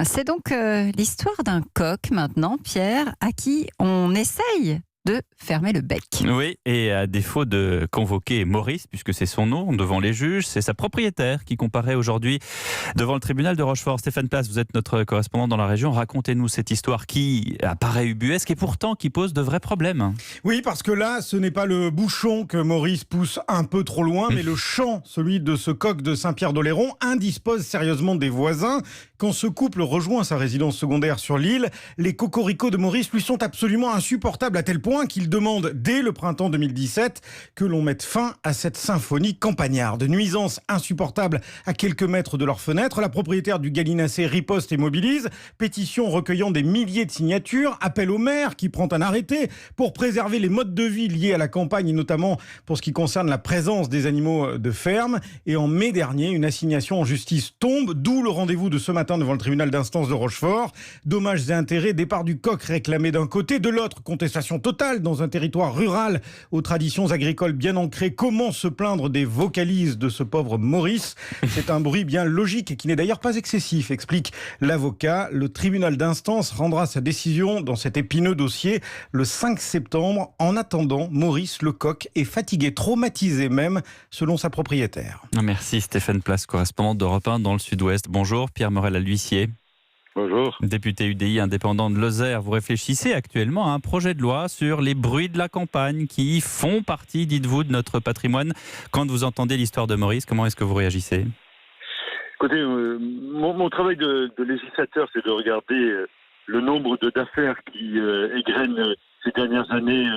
C'est donc l'histoire d'un coq maintenant, Pierre, à qui on essaye de fermer le bec. Oui, et à défaut de convoquer Maurice, puisque c'est son nom, devant les juges, c'est sa propriétaire qui comparaît aujourd'hui devant le tribunal de Rochefort. Stéphane Place, vous êtes notre correspondant dans la région. Racontez-nous cette histoire qui apparaît ubuesque et pourtant qui pose de vrais problèmes. Oui, parce que là, ce n'est pas le bouchon que Maurice pousse un peu trop loin, mais le champ, celui de ce coq de Saint-Pierre-d'Oléron, indispose sérieusement des voisins. Quand ce couple rejoint sa résidence secondaire sur l'île, les cocoricots de Maurice lui sont absolument insupportables, à tel point qu'il demande, dès le printemps 2017, que l'on mette fin à cette symphonie campagnarde. Nuisance insupportable à quelques mètres de leur fenêtre, la propriétaire du gallinacé riposte et mobilise, pétition recueillant des milliers de signatures, appel au maire qui prend un arrêté pour préserver les modes de vie liés à la campagne, et notamment pour ce qui concerne la présence des animaux de ferme. Et en mai dernier, une assignation en justice tombe, d'où le rendez-vous de ce matin devant le tribunal d'instance de Rochefort. Dommages et intérêts, départ du coq réclamé d'un côté, de l'autre, contestation totale dans un territoire rural aux traditions agricoles bien ancrées. Comment se plaindre des vocalises de ce pauvre Maurice? C'est un bruit bien logique et qui n'est d'ailleurs pas excessif, explique l'avocat. Le tribunal d'instance rendra sa décision dans cet épineux dossier le 5 septembre. En attendant, Maurice le coq est fatigué, traumatisé même, selon sa propriétaire. Merci Stéphane Place, correspondant d'Europe 1 dans le Sud-Ouest. Bonjour Pierre Morel à l'huissier. Bonjour. Député UDI indépendant de Lozère, vous réfléchissez actuellement à un projet de loi sur les bruits de la campagne qui font partie, dites-vous, de notre patrimoine. Quand vous entendez l'histoire de Maurice, comment est-ce que vous réagissez ? Écoutez, mon travail de législateur, c'est de regarder le nombre d'affaires qui égrènent ces dernières années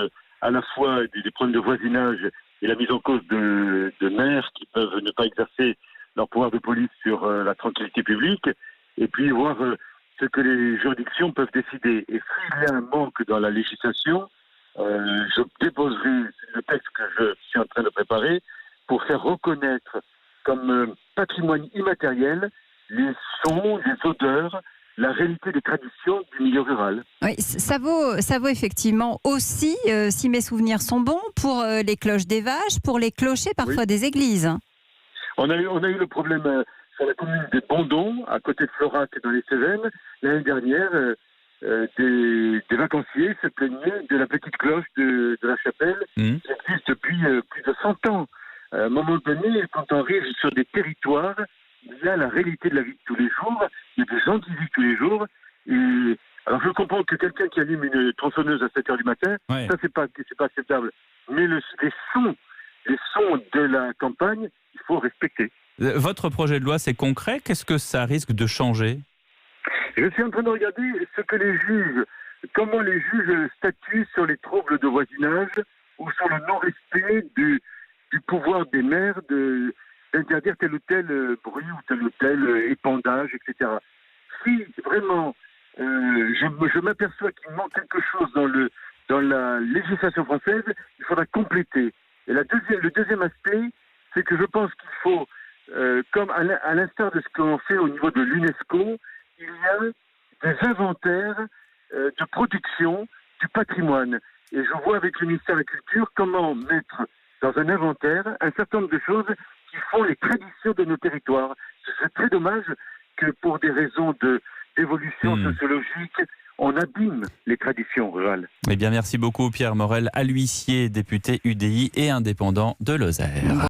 à la fois des problèmes de voisinage et la mise en cause de maires qui peuvent ne pas exercer leur pouvoir de police sur la tranquillité publique, et puis voir ce que les juridictions peuvent décider. Et s'il y a un manque dans la législation, je déposerai le texte que je suis en train de préparer pour faire reconnaître comme patrimoine immatériel les sons, les odeurs, la réalité des traditions du milieu rural. Oui, ça vaut effectivement aussi, si mes souvenirs sont bons, pour les cloches des vaches, pour les clochers parfois des églises. On a eu le problème sur la commune des Bondons, à côté de Florac, dans les Cévennes. L'année dernière, des vacanciers se plaignaient de la petite cloche de la chapelle qui existe depuis plus de 100 ans. À un moment donné, quand on arrive sur des territoires, il y a la réalité de la vie de tous les jours, il y a des gens qui vivent tous les jours. Et alors je comprends que quelqu'un qui allume une tronçonneuse à 7h du matin, ça c'est pas acceptable. Mais les sons de la campagne, il faut respecter. Votre projet de loi, c'est concret. Qu'est-ce que ça risque de changer ? Je suis en train de regarder comment les juges statuent sur les troubles de voisinage ou sur le non-respect du pouvoir des maires d'interdire tel ou tel bruit ou tel ou tel épandage, etc. Si vraiment je m'aperçois qu'il manque quelque chose dans la législation française, il faudra compléter. Et le deuxième aspect, c'est que je pense qu'il faut, comme à l'instar de ce qu'on fait au niveau de l'UNESCO, il y a des inventaires de production du patrimoine. Et je vois avec le ministère de la Culture comment mettre dans un inventaire un certain nombre de choses qui font les traditions de nos territoires. Ce serait très dommage que pour des raisons d'évolution sociologique, on abîme les traditions rurales. Eh bien, merci beaucoup Pierre Morel à l'huissier, député UDI et indépendant de Lozère.